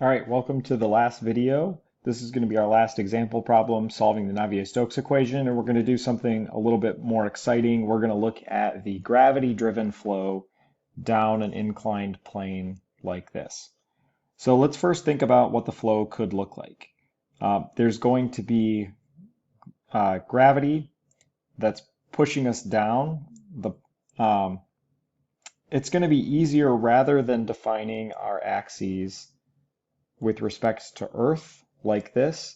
All right, welcome to the last video. This is going to be our last example problem solving the Navier-Stokes equation, and we're going to do something a little bit more exciting. We're going to look at the gravity-driven flow down an inclined plane like this. So let's first think about what the flow could look like. There's going to be gravity that's pushing us down. It's going to be easier rather than defining our axes with respect to Earth like this.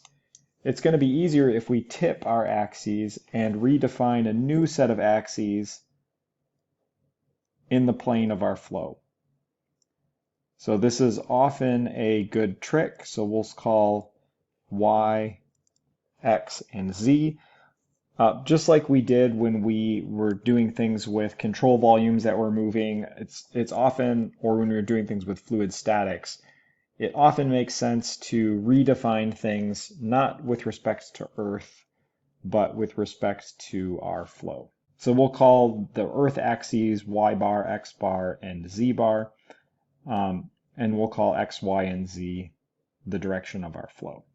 It's going to be easier if we tip our axes and redefine a new set of axes in the plane of our flow. So this is often a good trick. So we'll call Y, X, and Z. Just like we did when we were doing things with control volumes that were moving, it's often, or when we were doing things with fluid statics, it often makes sense to redefine things not with respect to Earth, but with respect to our flow. So we'll call the Earth axes Y bar, X bar, and Z bar, and we'll call X, Y, and Z the direction of our flow.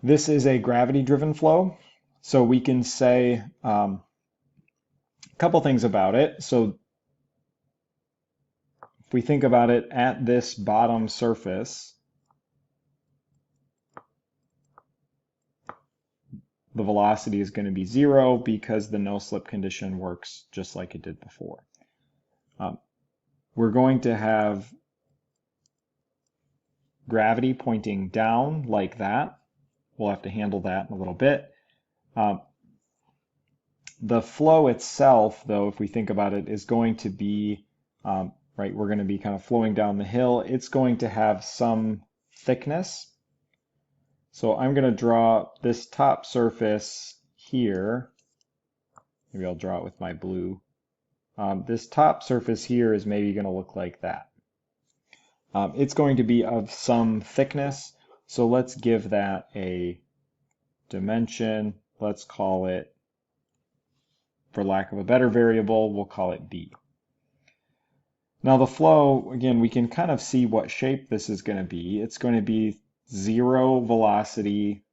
This is a gravity-driven flow, so we can say a couple things about it. So if we think about it at this bottom surface, the velocity is going to be 0 because the no-slip condition works just like it did before. We're going to have gravity pointing down like that. We'll have to handle that in a little bit. The flow itself, though, if we think about it, is going to be, right, we're going to be kind of flowing down the hill. It's going to have some thickness. So I'm going to draw this top surface here. Maybe I'll draw it with my blue. This top surface here is maybe going to look like that. It's going to be of some thickness. So let's give that a dimension. Let's call it, for lack of a better variable, we'll call it B. Now the flow, again, we can kind of see what shape this is going to be. It's going to be 0 velocity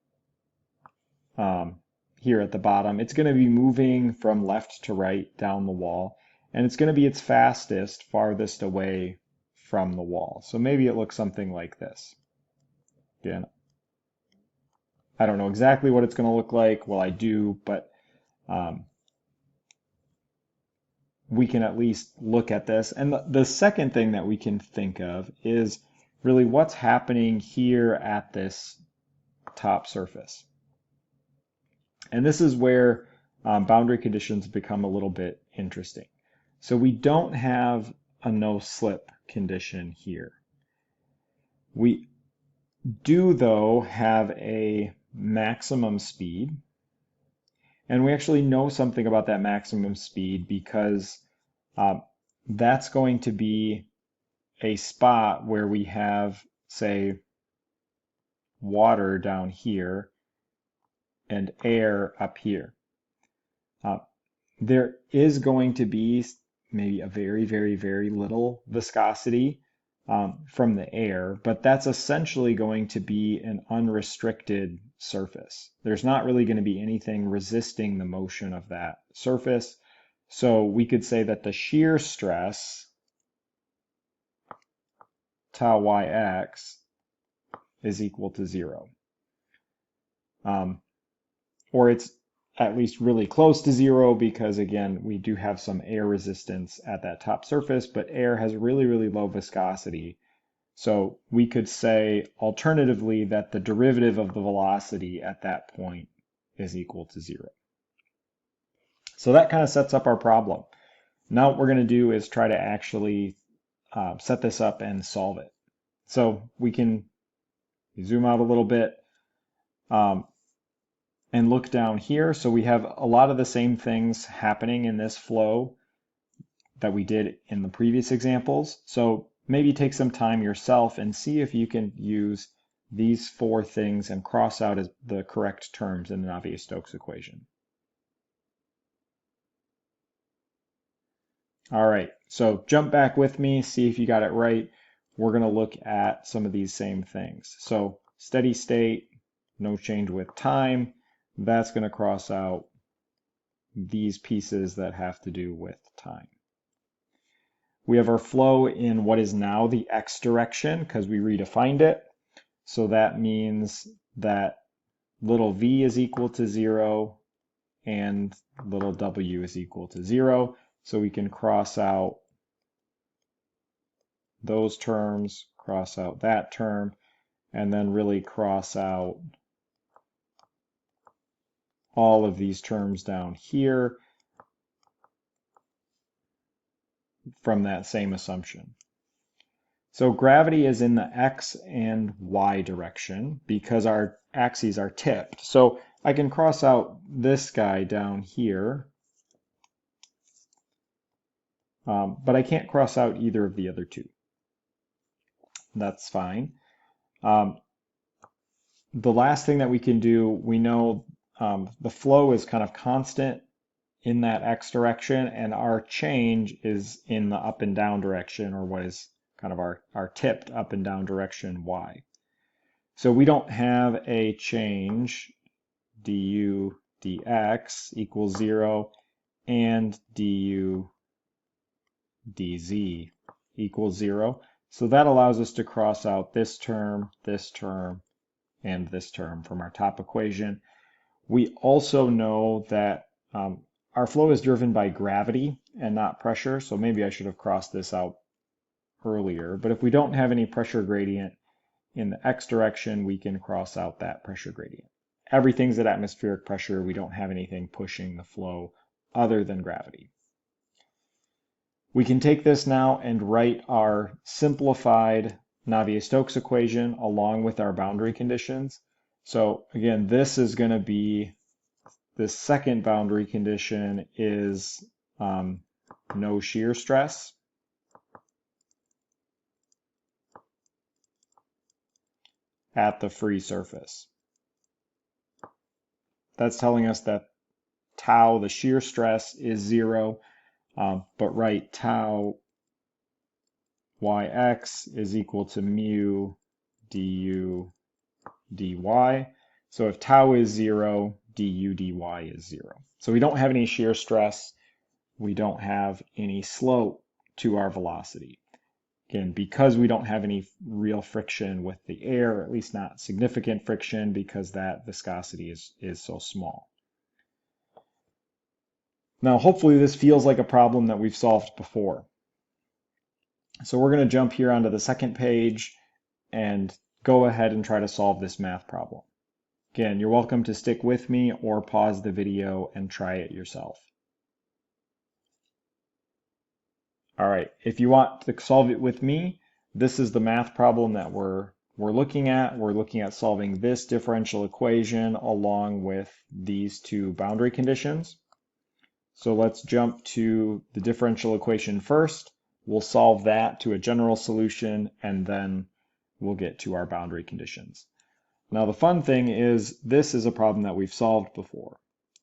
here at the bottom. It's going to be moving from left to right down the wall, and it's going to be its fastest farthest away from the wall. So maybe it looks something like this. Again, I don't know exactly what it's going to look like. Well, I do, but we can at least look at this. And the second thing that we can think of is really what's happening here at this top surface. And this is where boundary conditions become a little bit interesting. So we don't have a no-slip condition here. We do, though, have a maximum speed. And we actually know something about that maximum speed because that's going to be a spot where we have, say, water down here and air up here. There is going to be maybe a very, very, very little viscosity from the air, but that's essentially going to be an unrestricted surface. There's not really going to be anything resisting the motion of that surface. So we could say that the shear stress, tau yx, is equal to 0. Or it's at least really close to 0 because, again, we do have some air resistance at that top surface, but air has really, really low viscosity. So we could say alternatively that the derivative of the velocity at that point is equal to 0. So that kind of sets up our problem. Now what we're going to do is try to actually set this up and solve it. So we can zoom out a little bit and look down here. So we have a lot of the same things happening in this flow that we did in the previous examples. So maybe take some time yourself and see if you can use these 4 things and cross out as the correct terms in the Navier-Stokes equation. All right, so jump back with me, see if you got it right. we're going to look at some of these same things. So steady state, no change with time, that's going to cross out these pieces that have to do with time. We have our flow in what is now the x direction because we redefined it. So that means that little v is equal to 0 and little w is equal to 0. So we can cross out those terms, cross out that term, and then really cross out all of these terms down here from that same assumption. So gravity is in the x and y direction because our axes are tipped. So I can cross out this guy down here, but I can't cross out either of the other two. That's fine. The last thing that we can do, we know the flow is kind of constant in that x direction, and our change is in the up and down direction, or what is kind of our tipped up and down direction, y. So we don't have a change du dx equals 0 and du dz equals 0. So that allows us to cross out this term, and this term from our top equation. We also know that our flow is driven by gravity and not pressure, so maybe I should have crossed this out earlier. But if we don't have any pressure gradient in the x direction, we can cross out that pressure gradient. Everything's at atmospheric pressure. We don't have anything pushing the flow other than gravity. We can take this now and write our simplified Navier-Stokes equation along with our boundary conditions. So again, this is going to be, this second boundary condition is no shear stress. At the free surface. That's telling us that tau, the shear stress, is 0, but write tau yx is equal to mu du dy. So if tau is 0, du dy is 0. So we don't have any shear stress. We don't have any slope to our velocity. Again, because we don't have any real friction with the air, or at least not significant friction, because that viscosity is so small. Now, hopefully this feels like a problem that we've solved before. So we're going to jump here onto the second page and go ahead and try to solve this math problem. Again, you're welcome to stick with me or pause the video and try it yourself. All right, if you want to solve it with me, this is the math problem that we're looking at. We're looking at solving this differential equation along with these two boundary conditions. So let's jump to the differential equation first. We'll solve that to a general solution, and then we'll get to our boundary conditions. Now the fun thing is this is a problem that we've solved before.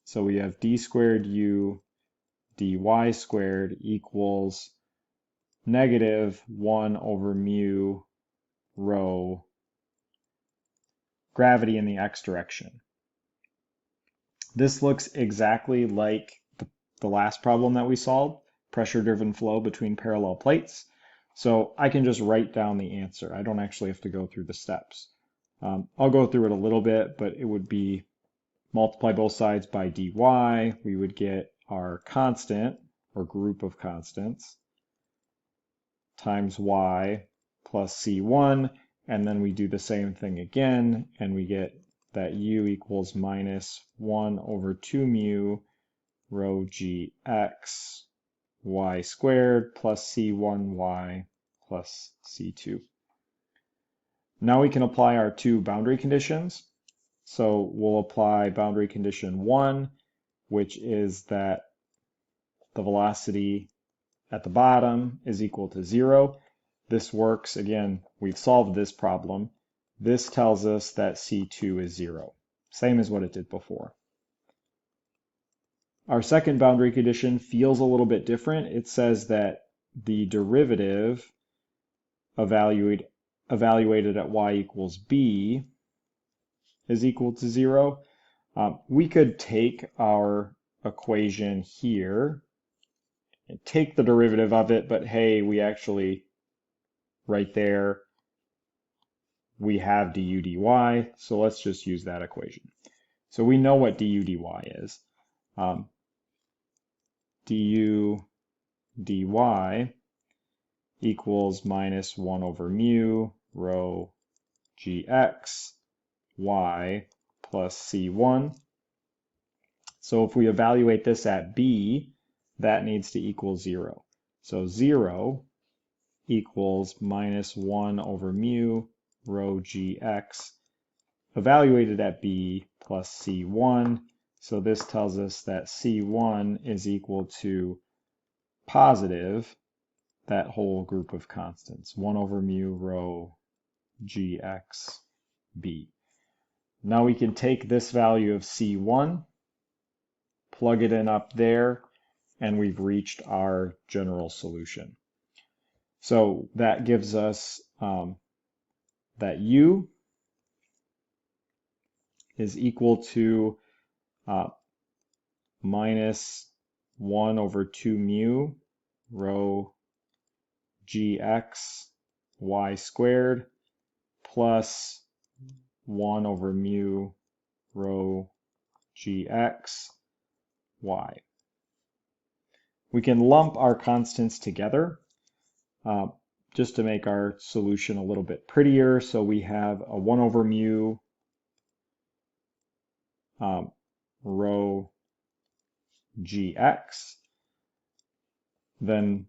So we have d squared u dy squared equals negative 1 over mu rho gravity in the x direction. This looks exactly like the last problem that we solved, pressure-driven flow between parallel plates. So I can just write down the answer. I don't actually have to go through the steps. I'll go through it a little bit, but it would be multiply both sides by dy. We would get our constant, or group of constants, times y plus c1, and then we do the same thing again, and we get that u equals minus 1 over 2 mu rho gx y squared plus c1y plus c2. Now we can apply our two boundary conditions. So we'll apply boundary condition 1, which is that the velocity at the bottom is equal to 0. This works. Again, we've solved this problem. This tells us that C2 is 0, same as what it did before. Our second boundary condition feels a little bit different. It says that the derivative evaluated at y equals b is equal to 0, we could take our equation here and take the derivative of it, but hey, we actually, right there, we have du dy, so let's just use that equation. So we know what du dy is. Du dy equals minus 1 over mu rho gx y plus c1. So if we evaluate this at b, that needs to equal 0. So 0 equals minus 1 over mu rho gx evaluated at b plus c1. So this tells us that c1 is equal to positive that whole group of constants, 1 over mu rho gx b. Now we can take this value of c1, plug it in up there, and we've reached our general solution. So that gives us that u is equal to minus 1 over 2 mu rho gx y squared plus 1 over mu rho gx y. We can lump our constants together just to make our solution a little bit prettier. So we have a 1 over mu rho gx, then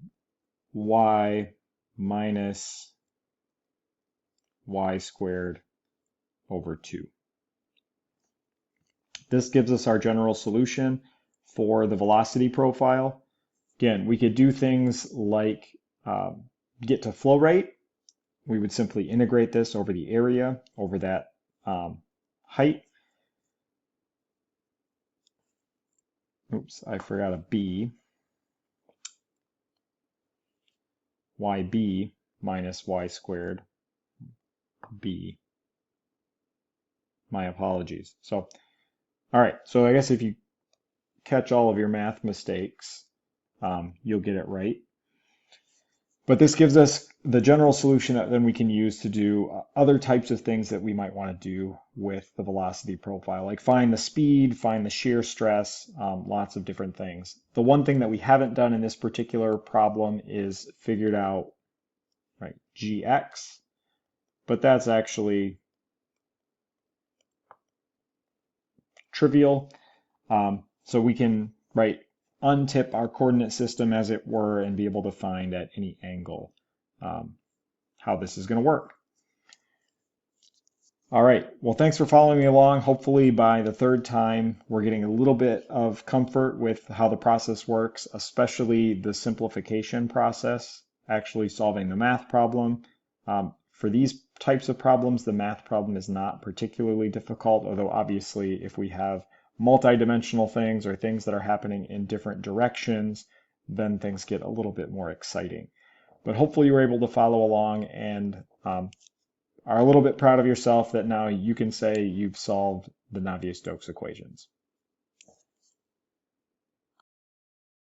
y minus y squared over 2. This gives us our general solution for the velocity profile. Again, we could do things like get to flow rate. We would simply integrate this over the area, over that height. Oops, I forgot a b. yb minus y squared b. My apologies. So, all right, so I guess if you catch all of your math mistakes, you'll get it right. But this gives us the general solution that then we can use to do other types of things that we might want to do with the velocity profile, like find the speed, find the shear stress, lots of different things. The one thing that we haven't done in this particular problem is figured out, right, gx, but that's actually trivial. So we can, right, untip our coordinate system, as it were, and be able to find at any angle how this is going to work. All right, well, thanks for following me along. Hopefully by the third time, we're getting a little bit of comfort with how the process works, especially the simplification process, actually solving the math problem. For these types of problems, the math problem is not particularly difficult, although obviously if we have multidimensional things or things that are happening in different directions, then things get a little bit more exciting. But hopefully you were able to follow along and are a little bit proud of yourself that now you can say you've solved the Navier-Stokes equations.